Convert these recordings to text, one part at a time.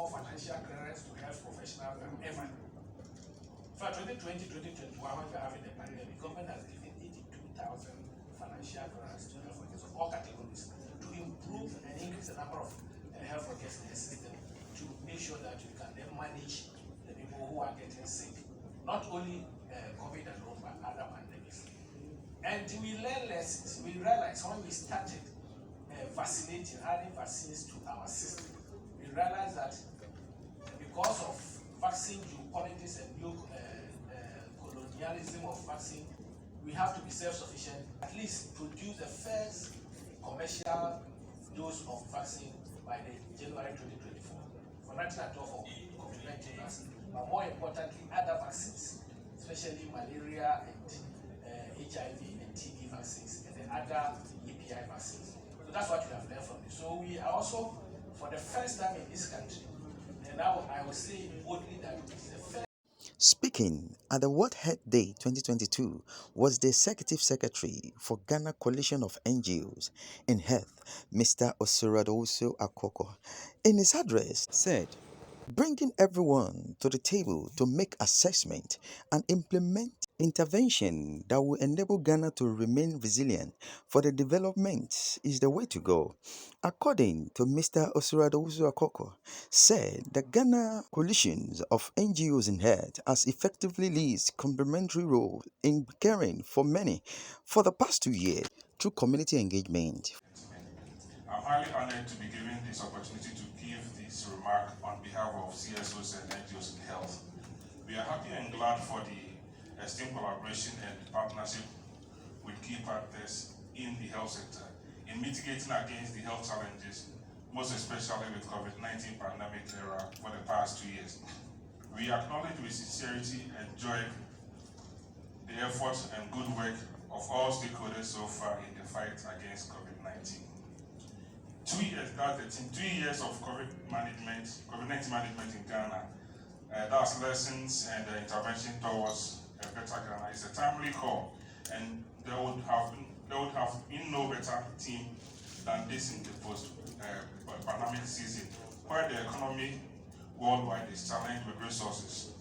more financial clearance to health professionals than ever. For 2020-2021, when we're having the pandemic, the government has given 82,000 financial clearance to health workers of all categories to improve and increase the number of health workers in the system to make sure that we can then manage the people who are getting sick, not only COVID alone, but other pandemics. And we learn lessons. We realized when we started vaccinating, adding vaccines to our system, we realized that because of vaccine geopolitics and colonialism of vaccine, we have to be self-sufficient, at least produce the first commercial dose of vaccine by the January 2024. For nothing at all for complementary vaccine, but more importantly, other vaccines, especially malaria and HIV and TB vaccines, and the other EPI vaccines. So that's what we have learned from this. So we are also, for the first time in this country, and now I will say boldly that it is the first. Speaking at the World Health Day 2022 was the Executive Secretary for Ghana Coalition of NGOs in Health, Mr. Osurald Owusu-Akuoko. In his address, said, bringing everyone to the table to make assessment and implement intervention that will enable Ghana to remain resilient for the development is the way to go. According to Mr. Osurald Owusu-Akuoko, said the Ghana coalitions of NGOs in health has effectively leads complementary role in caring for many for the past 2 years through community engagement. I'm highly honored to be given this opportunity to give this remark on behalf of CSOs and NGOs in health. We are happy and glad for the esteemed collaboration and partnership with key partners in the health sector in mitigating against the health challenges, most especially with COVID-19 pandemic era for the past 2 years. We acknowledge with sincerity and joy the efforts and good work of all stakeholders so far in the fight against COVID-19. 2 years, that's 2 years of COVID-19 management in Ghana. That's lessons and intervention towards a better Ghana. It's a timely call, and there would have been no better team than this in the post-pandemic season, where the economy worldwide is challenged with resources.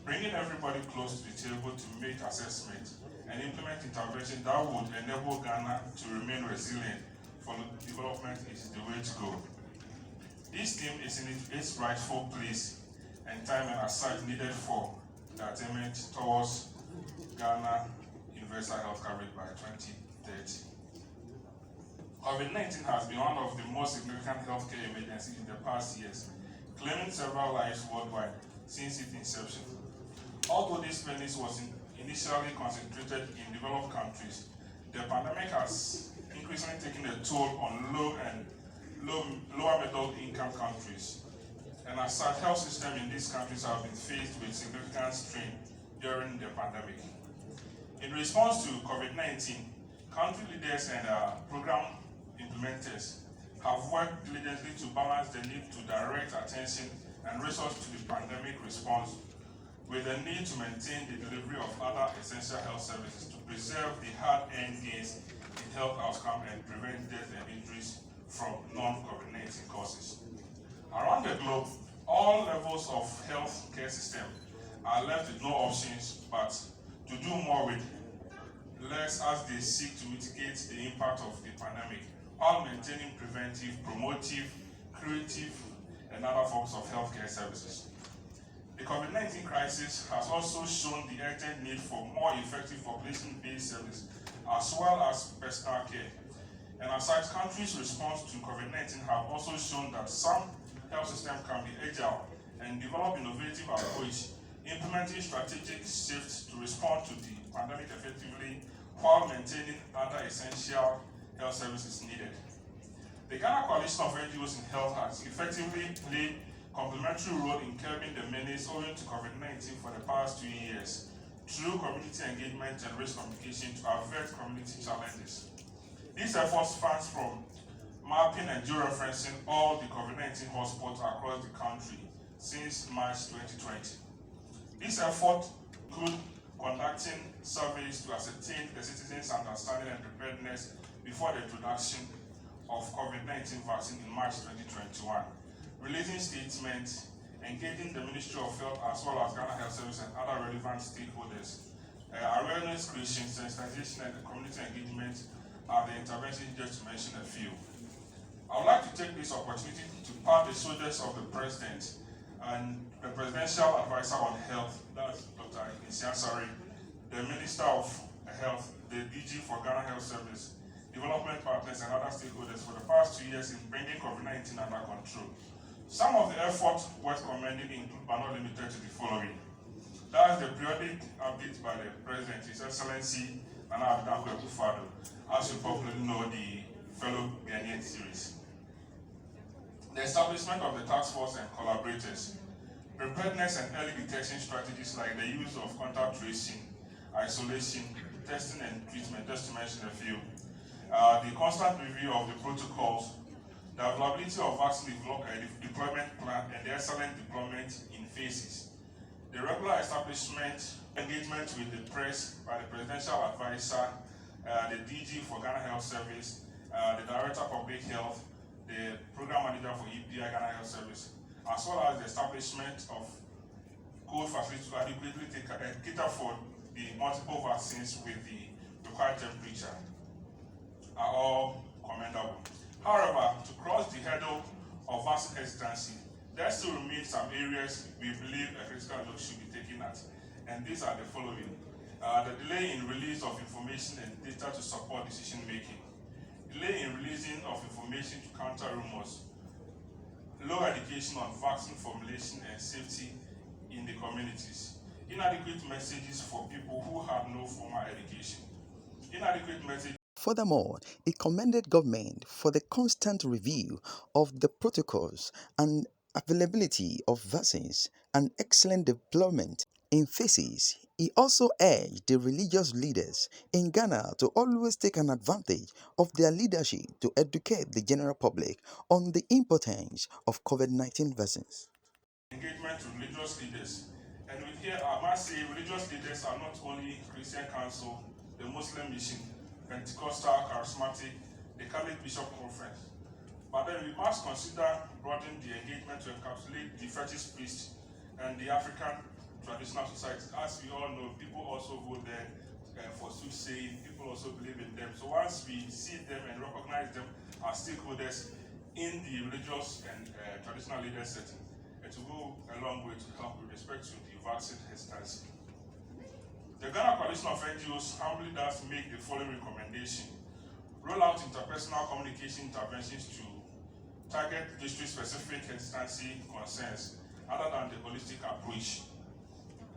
Bringing everybody close to the table to make assessment and implement intervention that would enable Ghana to remain resilient for development is the way to go. This team is in its rightful place and time and aside needed for the attainment towards Ghana universal health coverage by 2030. COVID-19 has been one of the most significant healthcare emergencies in the past years, claiming several lives worldwide since its inception. Although this menace was initially concentrated in developed countries, the pandemic has increasingly taken a toll on lower middle income countries. And as such, health systems in these countries have been faced with significant strain during the pandemic. In response to COVID-19, country leaders and program implementers have worked diligently to balance the need to direct attention and resources to the pandemic response with the need to maintain the delivery of other essential health services to preserve the hard-earned gains in health outcome and prevent death and injuries from non-COVID-19 causes. Around the globe, all levels of health care system are left with no options but to do more with less as they seek to mitigate the impact of the pandemic, while maintaining preventive, promotive, curative, and other forms of healthcare services. The COVID-19 crisis has also shown the urgent need for more effective population-based services as well as personal care. And as such, countries' response to COVID-19 have also shown that some health systems can be agile and develop innovative approach, implementing strategic shifts to respond to the pandemic effectively while maintaining other essential health services needed. The Ghana Coalition of NGOs in Health has effectively played complementary role in curbing the menace owing to COVID-19 for the past 2 years through community engagement and risk communication to avert community challenges. These efforts span from mapping and georeferencing all the COVID-19 hotspots across the country since March 2020. This effort include conducting surveys to ascertain the citizens' understanding and preparedness before the introduction of COVID-19 vaccine in March 2021, releasing statements engaging the Ministry of Health as well as Ghana Health Service and other relevant stakeholders. Awareness creation, sensitization, and community engagement are the interventions, just to mention a few. I would like to take this opportunity to pat the shoulders of the President and the Presidential Advisor on Health, that's Dr. Isiansari, the Minister of Health, the DG for Ghana Health Service, development partners, and other stakeholders for the past 2 years in bringing COVID-19 under control. Some of the efforts worth commending include, but not limited to, the following. That is the periodic updates by the President, His Excellency Nana Akufo-Addo, as you popularly know, the Fellow Ghanaian series. The establishment of the task force and collaborators, preparedness and early detection strategies like the use of contact tracing, isolation, testing and treatment, just to mention a few. The constant review of the protocols, the availability of vaccine deployment plan and the excellent deployment in phases. The regular establishment, engagement with the press by the Presidential Advisor, the DG for Ghana Health Service, the Director of Public Health, the Program Manager for EPI Ghana Health Service, as well as the establishment of cold facilities to adequately cater for the multiple vaccines with the required temperature, are all commendable. However, to cross the hurdle of vaccine hesitancy, there still remains some areas we believe a critical look should be taken at, and these are the following. The delay in release of information and data to support decision making, delay in releasing of information to counter rumors, low education on vaccine formulation and safety in the communities, inadequate messages for people who have no formal education, inadequate messages. Furthermore, it commended government for the constant review of the protocols and availability of vaccines and excellent deployment in phases. He also urged the religious leaders in Ghana to always take an advantage of their leadership to educate the general public on the importance of COVID-19 vaccines. Engagement with religious leaders. And with here, I must say, religious leaders are not only Christian Council, the Muslim Mission, Pentecostal, Charismatic, the Catholic Bishop Conference. But then we must consider broadening the engagement to encapsulate the fetish priest and the African traditional society. As we all know, people also go there for soothsaying, people also believe in them. So once we see them and recognize them as stakeholders in the religious and traditional leader setting, it will go a long way to help with respect to the vaccine hesitancy. The Ghana Coalition of NGOs humbly does make the following recommendation. Roll out interpersonal communication interventions to target district-specific hesitancy concerns other than the holistic approach.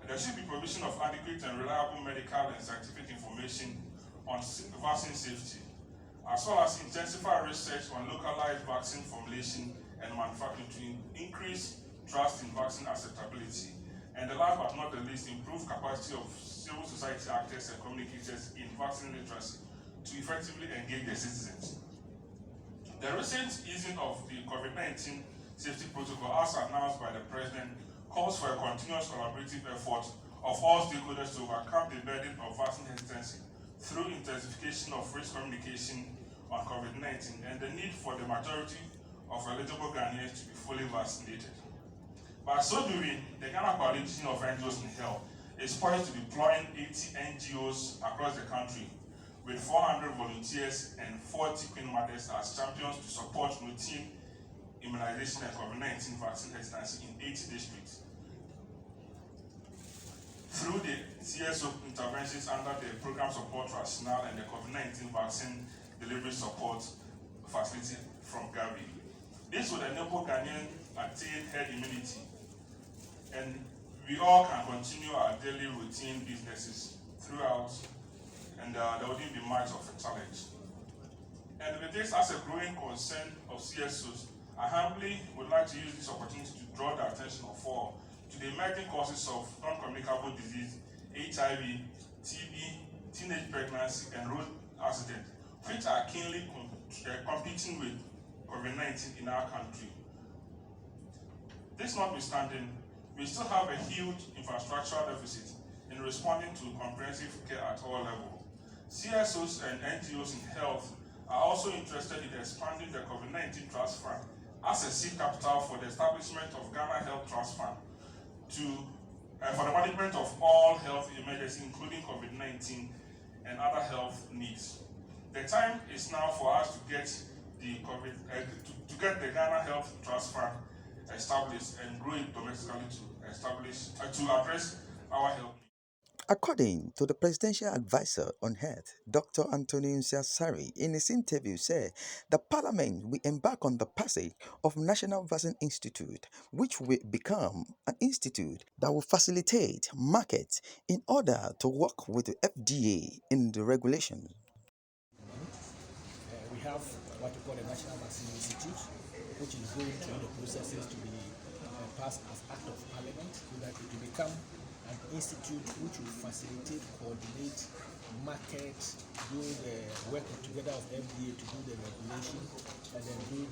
There should be provision of adequate and reliable medical and scientific information on vaccine safety, as well as intensify research on localized vaccine formulation and manufacturing to increase trust in vaccine acceptability. And the last but not the least, improve capacity of civil society actors and communicators in vaccine literacy to effectively engage their citizens. The recent easing of the COVID-19 safety protocol, as announced by the President, calls for a continuous collaborative effort of all stakeholders to overcome the burden of vaccine hesitancy through intensification of risk communication on COVID-19 and the need for the majority of eligible Ghanaians to be fully vaccinated. By so doing, the Ghana Coalition of NGOs in Health is poised to deploy 80 NGOs across the country with 400 volunteers and 40 queen mothers as champions to support routine immunization and COVID-19 vaccine hesitancy in 80 districts. Through the CSO interventions under the Program Support Rationale and the COVID-19 Vaccine Delivery Support Facility from Gavi. This would enable Ghanaians attain herd immunity, and we all can continue our daily routine businesses throughout, and there wouldn't be much of a challenge. And with this as a growing concern of CSOs, I humbly would like to use this opportunity to draw the attention of all to the emerging causes of non-communicable disease, HIV, TB, teenage pregnancy, and road accident, which are keenly competing with COVID-19 in our country. This notwithstanding, we still have a huge infrastructural deficit in responding to comprehensive care at all levels. CSOs and NGOs in health are also interested in expanding the COVID-19 trust fund as a seed capital for the establishment of Ghana Health Trust Fund for the management of all health emergencies, including COVID-19 and other health needs. The time is now for us to get the the Ghana Health Trust Fund established and grow it domestically to address our health needs. According to the Presidential Advisor on Health, Dr. Anthony Nsiasari, in his interview said the Parliament will embark on the passage of National Vaccine Institute, which will become an institute that will facilitate markets in order to work with the FDA in the regulation. We have what we call the National Vaccine Institute, which is going through the processes to be passed as Act of Parliament, so that it will become an institute which will facilitate, coordinate, market, do the work together of FDA to do the regulation, and then do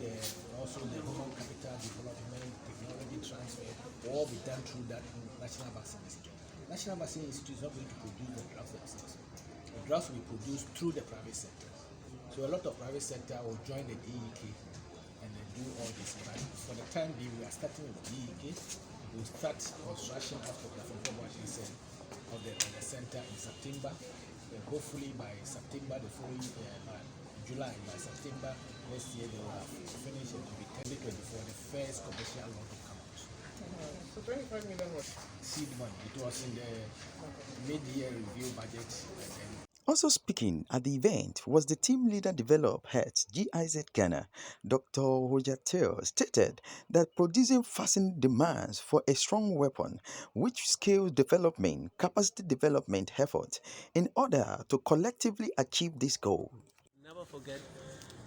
also the human capital development, technology transfer, all be done through that National Vaccine Institute. National Vaccine Institute is not going to produce the drugs themselves. The drugs will be produced through the private sector. So a lot of private sector will join the DEK and then do all this. But for the time being, we are starting with DEK. We'll start construction after what he said of the center in September. And hopefully by September, the following by July, by September next year, they will have finished and will be 2024, the first commercial launch will come out. So 25 million was Seed money. It was in the mid-year review budget. And Also speaking at the event was the team leader developed Health GIZ Ghana. Dr. Hojateo stated that producing vaccine demands for a strong weapon, which skills development, capacity development efforts in order to collectively achieve this goal. never forget,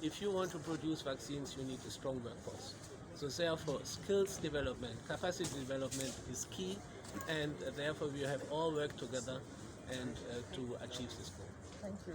if you want to produce vaccines, you need a strong workforce. So therefore, skills development, capacity development is key, and therefore we have all worked together and to achieve this goal. Thank you.